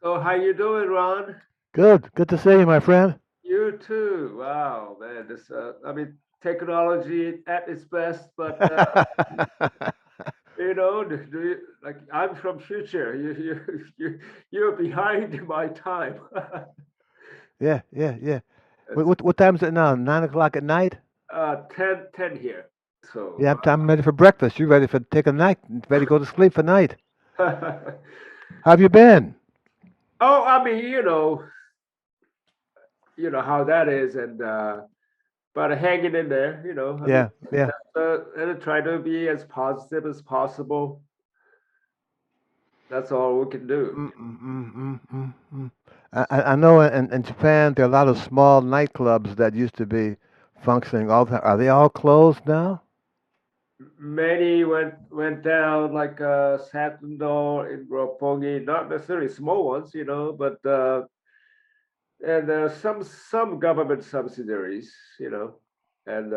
Oh, how you doing, Ron? Good. Good to see you, my friend. You too. Wow, man. I mean, technology at its best, but do you like? I'm from future. You're behind my time. yeah. It's What time is it now? 9 o'clock at night? 10 here. So, Yeah, I'm ready for breakfast. You ready for take a night? Ready to go to sleep for night? oh, How have you been? I mean, you know how that is, and but hanging in there. I mean, Yeah. and try to be as positive as possible. That's all we can do. Mm. I know in Japan there are a lot of small nightclubs that used to be functioning all the time. Are they all closed now? Many went down like Satundo in Roppongi, not necessarily small ones, but and some government subsidiaries, and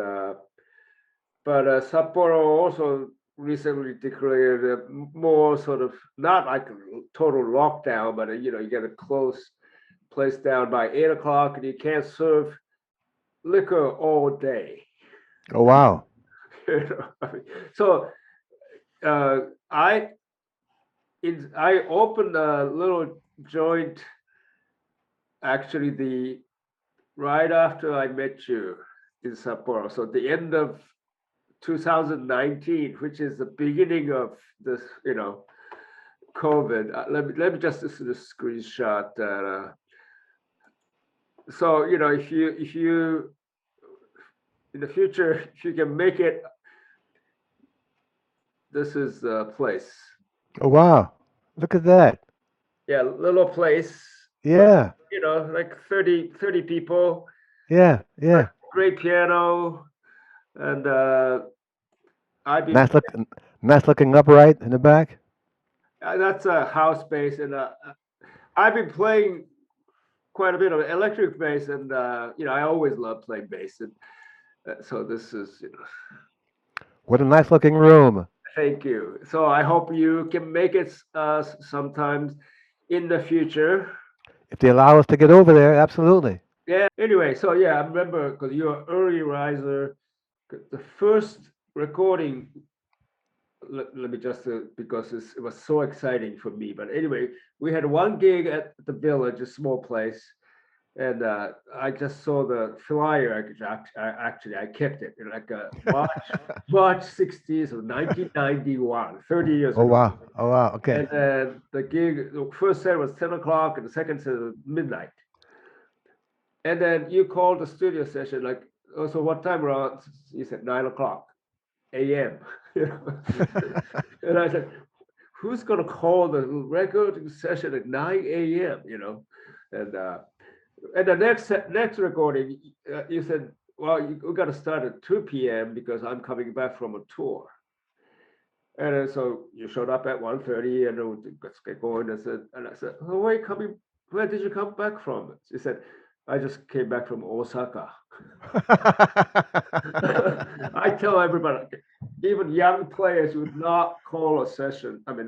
but Sapporo also recently declared a more sort of not like a total lockdown, but you get a close place down by 8 o'clock, and you can't serve liquor all day. Oh wow. I mean, so uh, I I opened a little joint actually the right after I met you in Sapporo. So the end of 2019, which is the beginning of this, COVID. Let me just this is a screenshot that. So if you in the future if you can make it, this is the place. Oh wow. Look at that. Yeah, little place, but Yeah. like 30 people, Yeah. great piano, and I've been Nice looking. Nice looking upright in the back. that's a house bass, and I've been playing quite a bit of electric bass, and I always love playing bass, and so this is, What a nice looking room. thank you. So I hope you can make it sometimes in the future. If they allow us to get over there, absolutely. Yeah. Anyway, so yeah, I remember because you're an early riser. The first recording, let me just because it was so exciting for me. But anyway, we had one gig at the Village, a small place, and I just saw the flyer. Actually, I kept it like March 16th of 1991, 30 years Oh ago. wow. Oh wow. Okay. And then the first set was 10 o'clock, and the second set was midnight. And then you called the studio session like, oh, so what time, Ron? You said 9 o'clock a.m. And I said, who's gonna call the recording session at 9 a.m.? And the next recording, you said, well, we got to start at 2 p.m. because I'm coming back from a tour. And then, so you showed up at 1:30, and let's get going. And I said, oh, where did you come back from? She said, I just came back from Osaka. I tell everybody, even young players would not call a session. I mean,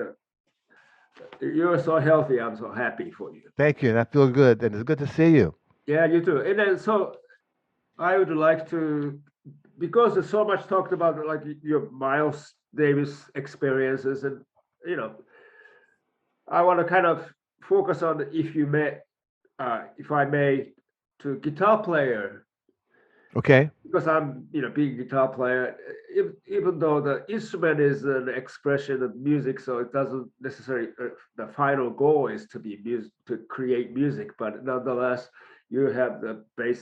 you're so healthy. I'm so happy for you. Thank you. That feels good, and it's good to see you. Yeah, you too. And then, so I would like to, because there's so much talked about like your Miles Davis experiences, and you know, I want to kind of focus on, if I may, to guitar player, Okay. because I'm, being a guitar player, even though the instrument is an expression of music, so it doesn't necessarily, the final goal is to be music, to create music, but nonetheless, you have the bass,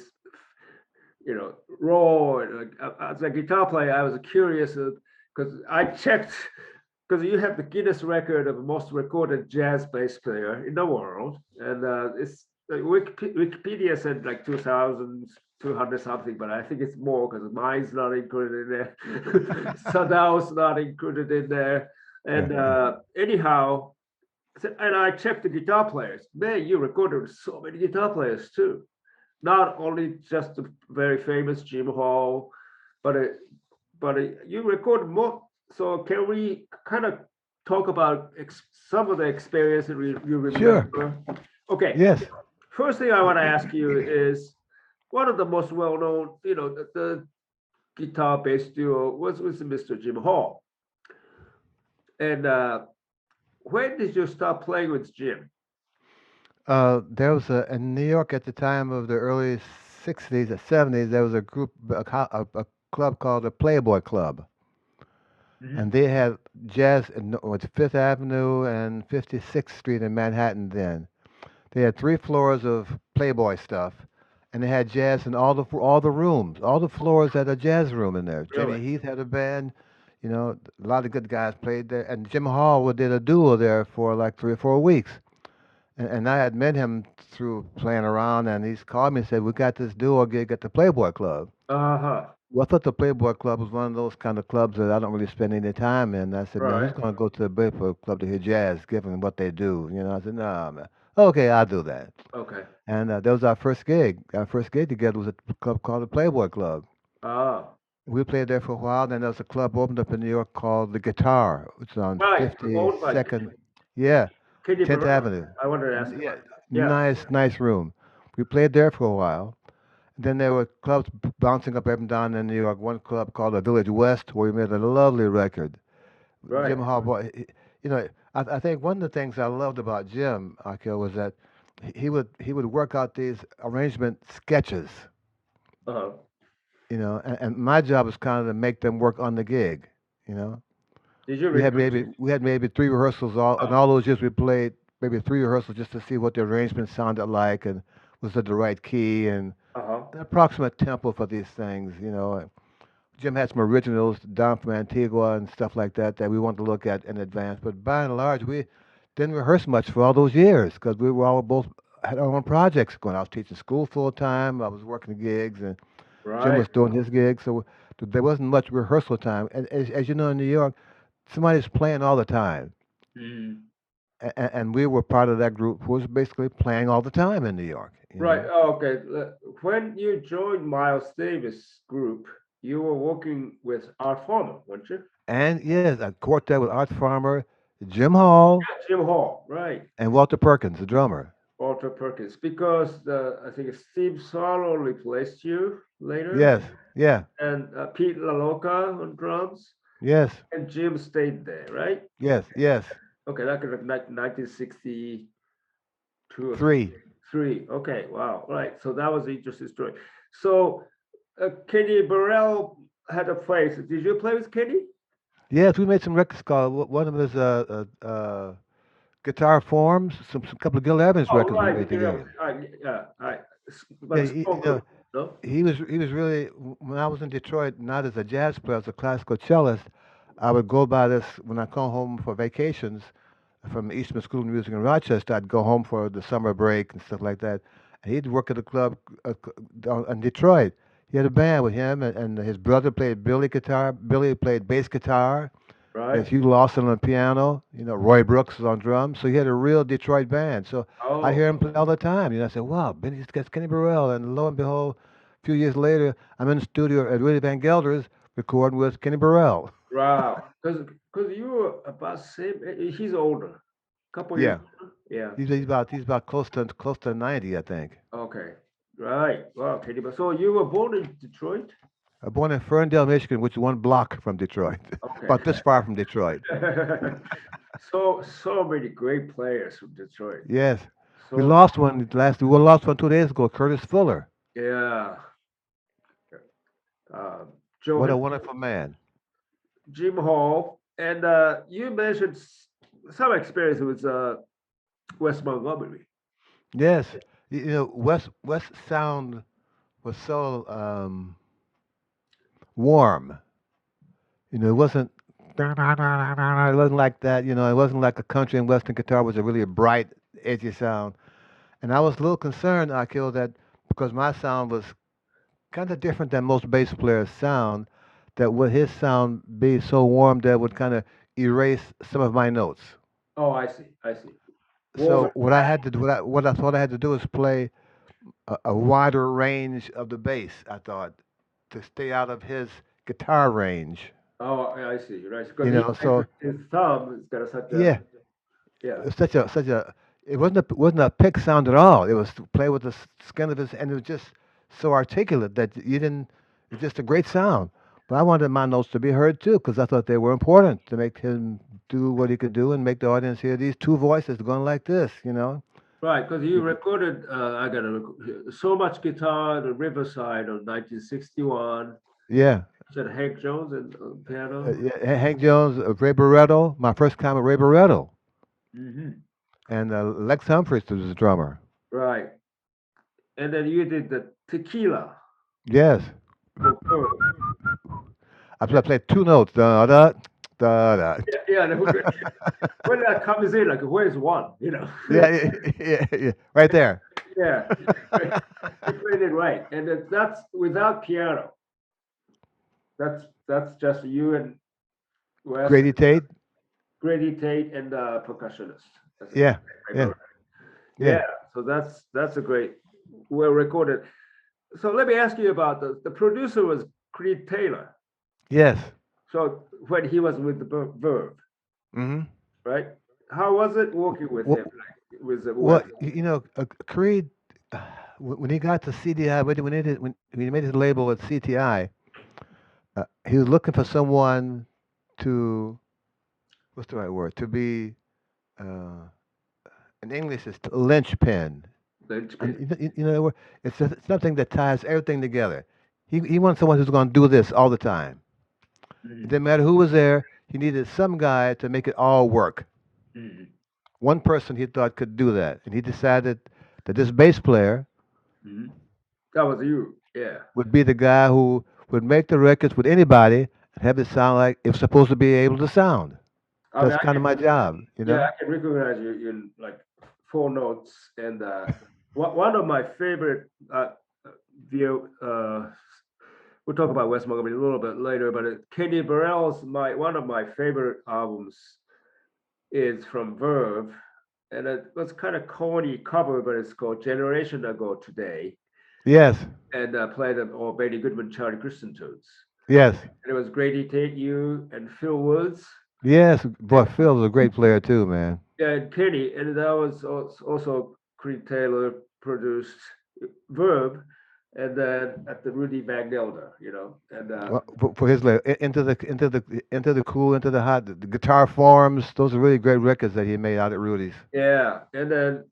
role. Like, as a guitar player, I was curious because I checked, because you have the Guinness record of most recorded jazz bass player in the world, and it's Wikipedia said like 2,200 something, but I think it's more because mine's not included in there. Sadal's not included in there, and anyhow, and I checked the guitar players. Man, you recorded with so many guitar players too. Not only just the very famous Jim Hall, but you record more. So can we kind of talk about some of the experiences you remember? Sure. Okay. Yes. First thing I want to ask you is one of the most well-known, the guitar bass duo was Mr. Jim Hall. And when did you start playing with Jim? There was in New York at the time of the early 60s or 70s, there was a group, a club called the Playboy Club. And they had jazz with Fifth Avenue and 56th Street in Manhattan then. They had 3 floors of Playboy stuff, and they had jazz in all the rooms. All the floors had a jazz room in there. Really? Jimmy Heath had a band. A lot of good guys played there. And Jim Hall did a duo there for like 3 or 4 weeks. And I had met him through playing around, and he's called me and said, "We got this duo gig at the Playboy Club." Uh-huh. Well, I thought the Playboy Club was one of those kind of clubs that I don't really spend any time in. I said, "No, who's going to go to the Playboy Club to hear jazz, given what they do?" I said, "No, man. Okay, I'll do that." Okay. And that was our first gig. Our first gig together was at a club called the Playboy Club. Oh. We played there for a while. Then there was a club opened up in New York called the Guitar, which is on 52nd, yeah, 10th Avenue. I wanted to ask. Yeah. Nice room. We played there for a while. Then there were clubs bouncing up and down in New York. One club called the Village West, where we made a lovely record. Right. Jim Hall, I think one of the things I loved about Jim, Akio, was that he would work out these arrangement sketches. Uh-huh. And my job was kind of to make them work on the gig. Did you? We had maybe 3 rehearsals in all those years. We played maybe 3 rehearsals just to see what the arrangement sounded like and was at the right key and the approximate tempo for these things. Jim had some originals down from Antigua and stuff like that we wanted to look at in advance. But by and large, we didn't rehearse much for all those years because we were all both had our own projects going. I was teaching school full time. I was working gigs, and Jim was doing his gigs. So there wasn't much rehearsal time. And as you know, in New York, somebody's playing all the time. And we were part of that group who was basically playing all the time in New York. Right. Oh, okay. When you joined Miles Davis' group, you were working with Art Farmer, weren't you? And yes, a quartet with Art Farmer, Jim Hall. Yeah, Jim Hall, right. And Walter Perkins, the drummer. Walter Perkins, because I think Steve Swallow replaced you later. Yes, yeah. And Pete LaLoca on drums. Yes. And Jim stayed there, right? Yes, yes. Okay, that could have 1962 or 3. Okay, wow, right. So that was an interesting story. So Kenny Burrell had a place. Did you play with Kenny? Yes, we made some records called one of his Guitar Forms, some couple of Gil Evans records we made together. He was really, when I was in Detroit, not as a jazz player, as a classical cellist, I would go by this when I come home for vacations from the Eastman School of Music in Rochester. I'd go home for the summer break and stuff like that. And he'd work at a club in Detroit. He had a band with him, and his brother played guitar. Billy played bass guitar. Right. There's Hugh Lawson on the piano. Roy Brooks was on drums. So he had a real Detroit band. So I hear him play all the time. I said, wow, Benny's got Kenny Burrell. And lo and behold, a few years later, I'm in the studio at Willie Van Gelder's recording with Kenny Burrell. Wow. Because you were about same. He's older. Couple years. Yeah. He's about close to 90, I think. Okay. Right. Wow, Kenny. So you were born in Detroit? Born in Ferndale, Michigan, which is 1 block from Detroit. Okay. About this far from Detroit. So many great players from Detroit. Yes. We lost one 2 days ago, Curtis Fuller. Yeah. What a wonderful man. Jim Hall. And you mentioned some experience with Wes Montgomery. Yes. Wes sound was so warm. It wasn't like that. It wasn't like a country and western guitar was really a bright, edgy sound. And I was a little concerned, Akio, that because my sound was kind of different than most bass players' sound, that would his sound be so warm that it would kind of erase some of my notes. Oh, I see. So what I thought I had to do is play a wider range of the bass, I thought, to stay out of his guitar range. Oh, I see. Right. You Because know, so his thumb has got such a yeah, yeah. it's such a it wasn't a pick sound at all. It was to play with the skin of his, and it was just so articulate that you didn't. It's just a great sound. But I wanted my notes to be heard too, because I thought they were important to make him do what he could do and make the audience hear these two voices going like this. You know. Right, because you recorded, I got so much guitar at the Riverside of 1961. Yeah. You said Hank Jones and piano. Yeah, Hank Jones, Ray Barretto. My first time with Ray Barretto, Hmm. and Lex Humphries was the drummer. Right, and then you did the Tequila. Yes. For Pearl. I played two notes. Da da da da. Yeah, when that comes in, like, where's one? You know. Yeah, right there. Yeah, you played it right, and that's without piano. That's just you and Wes, Grady Tate. Grady Tate, and percussionist. That's Yeah, yeah. yeah. So that's a great, well recorded. So let me ask you about the producer was Creed Taylor. Yes. So when he was with the Verve, Mm-hmm. right? How was it working with him? Like, with the Well, you know, Creed, when he got to CDI, when he made his label with CTI, he was looking for someone to, what's the right word? To be, in English, it's linchpin. You know, it's something that ties everything together. He wanted someone who's going to do this all the time. Mhm. It didn't matter who was there. He needed some guy to make it all work. Mhm. One person he thought could do that, and he decided that this bass player Mhm. That was you, yeah. would be the guy who would make the records with anybody and have it sound like it was supposed to be able to sound. I mean, That's kind of my job, you yeah, know. I can recognize you in like four notes, and one of my favorite view. We'll talk about Wes Montgomery a little bit later, but Kenny Burrell's one of my favorite albums is from Verve, and it was kind of corny cover, but it's called Generation Ago Today, Yes, and played all Benny Goodman, Charlie Christian tunes. yes, And it was Grady Tate, you, and Phil Woods. yes. Boy, Phil's a great player too, man. Yeah, and Kenny, and that was also Creed Taylor produced Verve, and then at the Rudy Magnelda, you know, and Well, for his into the cool, into the hot, the guitar forms. Those are really great records that he made out at Rudy's. yeah, and then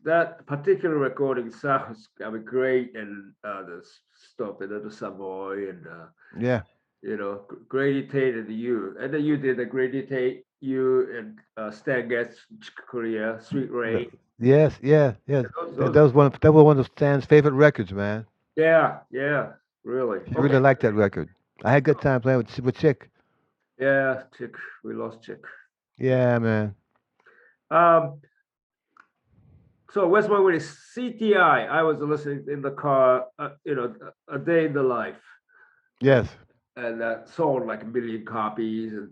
that particular recording sounds, I mean, great, and the stuff in the Savoy, and Yeah. you know, Grady Tate and you, and then you did the Grady Tate, you and Stan Getz, Korea, Sweet Ray. Yes, yeah, yes. That was one of Stan's favorite records, man. Yeah, really. He really liked that record. I had a good time playing with Chick. Yeah, Chick, we lost Chick. Yeah, man. So Wes Montgomery CTI, I was listening in the car, you know, A Day in the Life, Yes. and that sold like 1 million copies, and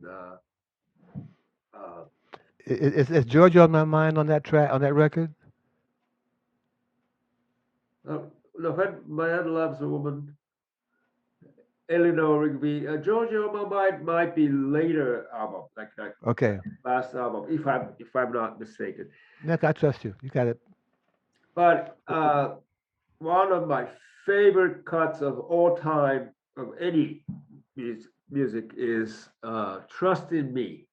Is Georgia on my mind on that track, on that record? no, when my head loves a woman, Eleanor Rigby, Georgia on my mind might be later album, like Okay. last album, if I'm not mistaken. Nick, I trust you. You got it. But one of my favorite cuts of all time of any music is Trust in Me.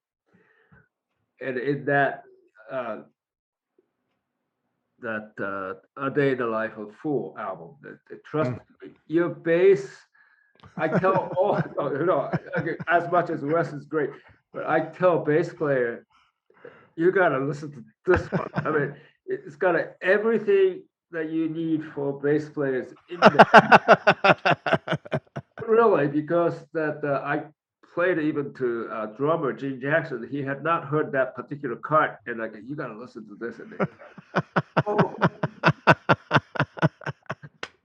And in that A Day in the Life of Fool album, the Trust in Me, your bass, I tell all, you know, as much as Wes is great, but I tell bass player, you gotta listen to this one. I mean, it's got everything that you need for bass players in there. Really, because that I played even to drummer Gene Jackson. He had not heard that particular cut, and like, you gotta listen to this. And oh,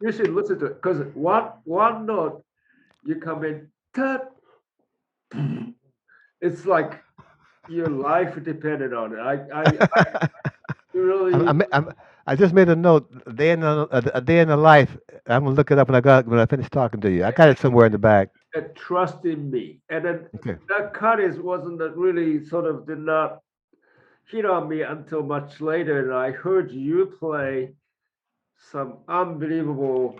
you should listen to it, because one note you come in, tut, it's like your life depended on it. I really. I just made a note. A day in the life. I'm gonna look it up when I finish talking to you. I got it somewhere in the back. and trust in me. And then Okay. that cut wasn't really sort of did not hit on me until much later. And I heard you play some unbelievable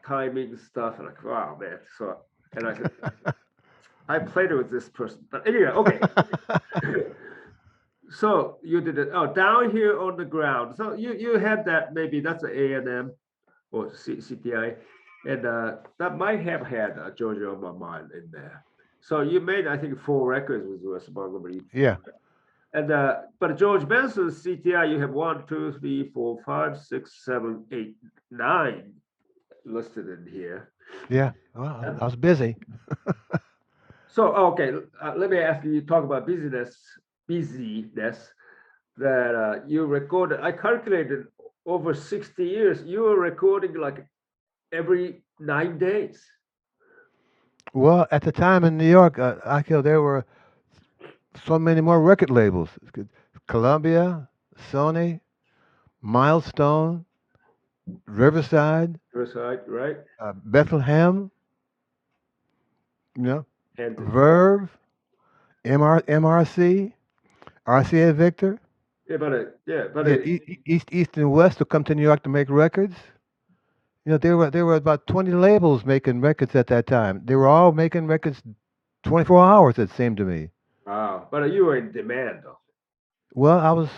timing stuff. And like, wow, man. So, and I said, I played it with this person. But anyway, okay. So you did it. Oh, down here on the ground. So you had that, maybe that's an A&M or CTI. And that might have had Georgia on my mind in there. So you made, I think, 4 records with Wes Montgomery. Yeah. And but George Benson's CTI, you have 1, 2, 3, 4, 5, 6, 7, 8, 9 listed in here. Yeah. Well, I was busy. So okay, let me ask you. You talk about busyness that you recorded. I calculated over 60 years. You were recording like every 9 days. Well, at the time in New York, Akio, there were so many more record labels: Columbia, Sony, Milestone, Riverside, Right? Bethlehem, you know, And Verve, MRC, RCA Victor. yeah, but East and West to come to New York to make records. You know, there were about 20 labels making records at that time. They were all making records 24 hours, it seemed to me. wow, but you were in demand though. Well, I was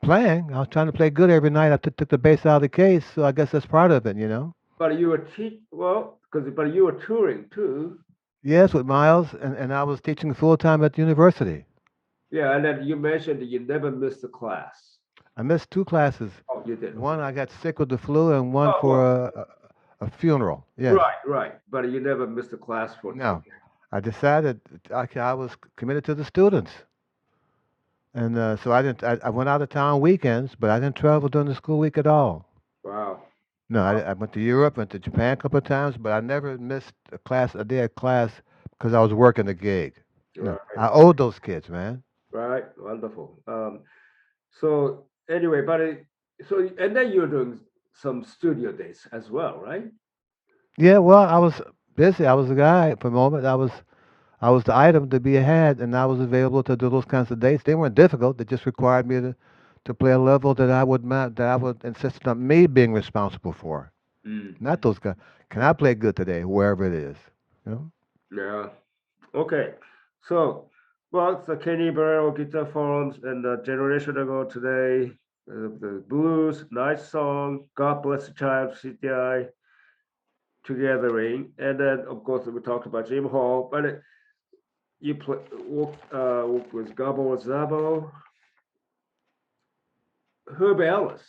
playing. I was trying to play good every night. I took the bass out of the case, so I guess that's part of it, you know. But you were but you were touring too. Yes, with Miles, and I was teaching full time at the university. Yeah, and then you mentioned that you never missed a class. I missed 2 classes. Oh, you did. One, I got sick with the flu, and one for a funeral. Yes. Right. But you never missed a class for. No, I decided I was committed to the students, and so I didn't. I went out of town weekends, but I didn't travel during the school week at all. Wow. No, I went to Europe, went to Japan a couple of times, but I never missed a day of class because I was working a gig. No, Right. I owed those kids, man. Right. Wonderful. So anyway, and then you're doing some studio days as well, right? Yeah, well, I was busy. I was the guy for a moment. I was the item to be had, and I was available to do those kinds of dates. They weren't difficult. They just required me to play a level that I would insist on me being responsible for. Not those guys. Can I play good today, wherever it is? You know? Yeah. Okay. So, well, it's the Kenny Burrell guitar forums and a generation ago today. The blues, nice song, God Bless the Child, CTI, Togethering, and then of course we talked about Jim Hall, but you play worked with Gabo Zabo, Herb Ellis.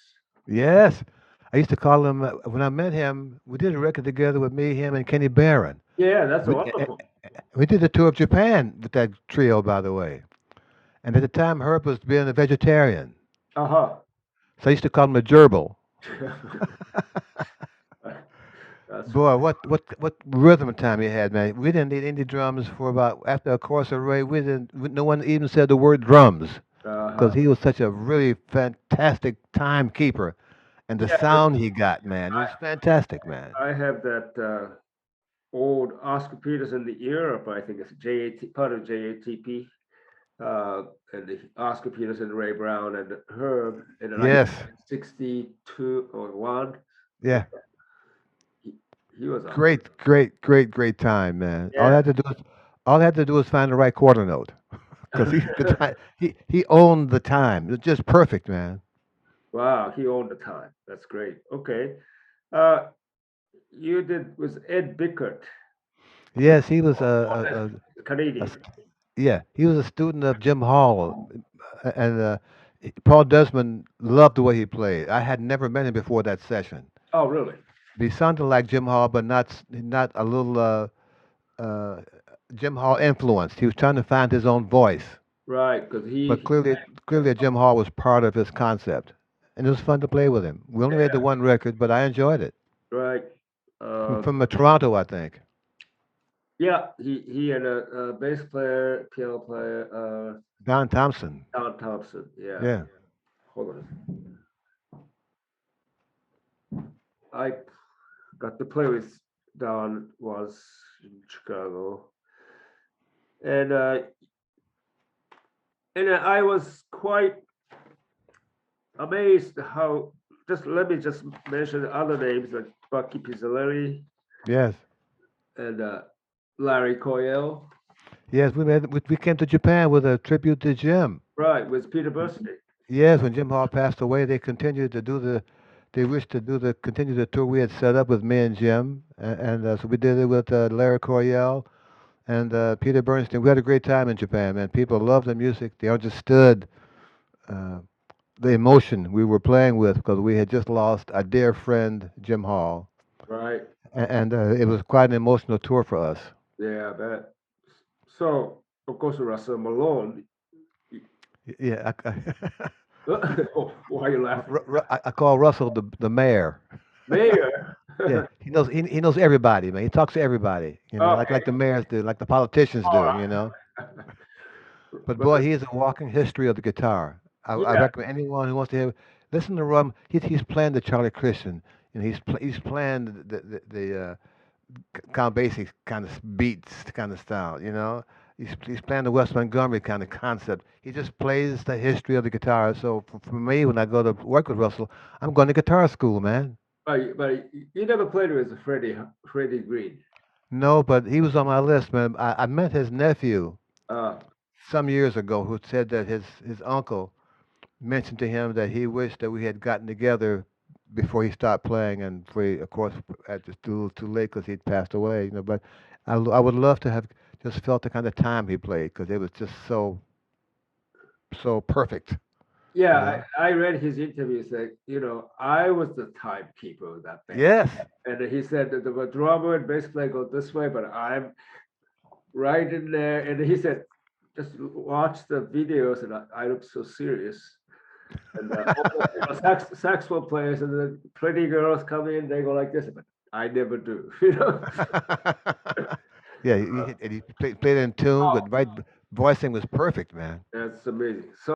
Yes. I used to call him, when I met him, we did a record together with me, him, and Kenny Barron. Yeah, that's We, wonderful. we did a tour of Japan with that trio, by the way. And at the time, Herb was being a vegetarian. Uh-huh. So I used to call him a gerbil. Boy, what rhythm time he had, man. We didn't need any drums for about, after a course array, no one even said the word drums. Because he was such a really fantastic timekeeper. And the sound he got, man, it was fantastic, man. I have that old Oscar Peterson, the Europe, I think it's part of JATP, and the Oscar Peterson, Ray Brown, and Herb in the Yes. 1962 or 1. Yeah. He was Great time, man. Yeah. All I had to do was find the right quarter note. Because he owned the time. It was just perfect, man. Wow, he owned the time. That's great. Okay. You did was Ed Bickert. Yes, he was a Canadian. yeah, he was a student of Jim Hall, and Paul Desmond loved the way he played. I had never met him before that session. Oh, really? He sounded like Jim Hall, but not a little Jim Hall influenced. He was trying to find his own voice. Right, because But clearly Jim Hall was part of his concept, and it was fun to play with him. We only made the one record, but I enjoyed it. Right. From Toronto, I think. Yeah, he and a bass player, piano player, Don Thompson. Don Thompson. Yeah. Yeah. Hold on. I got to play with Don was in Chicago, and I was quite amazed how. Let me just mention other names like Bucky Pizzarelli. Yes. And Larry Coyle. Yes, we came to Japan with a tribute to Jim. Right, with Peter Bursey. Yes, when Jim Hall passed away, they continued to continue the tour we had set up with me and Jim, and so we did it with Larry Coryell and Peter Bernstein. We had a great time in Japan, man. People loved the music. They understood the emotion we were playing with because we had just lost a dear friend, Jim Hall. Right. And it was quite an emotional tour for us. Yeah, I bet. So, of course, Russell Malone. Yeah. Why are you laughing? I call Russell the mayor. Mayor? Yeah, he knows everybody, man. He talks to everybody, Okay. like the mayors do, like the politicians do. But boy, he is a walking history of the guitar. I recommend anyone who wants to listen to Rum. He's playing the Charlie Christian, and he's playing the kind of basic kind of beats kind of style. He's playing the Wes Montgomery kind of concept. He just plays the history of the guitar. So for me, when I go to work with Russell, I'm going to guitar school, man. But you never played with Freddie Green. No, but he was on my list, man. I met his nephew some years ago who said that his uncle mentioned to him that he wished that we had gotten together before he stopped playing, and of course, at just too late because he'd passed away. But I would love to have just felt the kind of time he played because it was just so perfect. Yeah, I read his interview. Said, I was the timekeeper of that band. Yes. And he said that the drummer and bass player go this way, but I'm right in there. And he said, just watch the videos, and I look so serious. And all the saxophone players and the pretty girls come in, they go like this, but I never do. Yeah, he played in tune, but voicing was perfect, man. That's amazing. So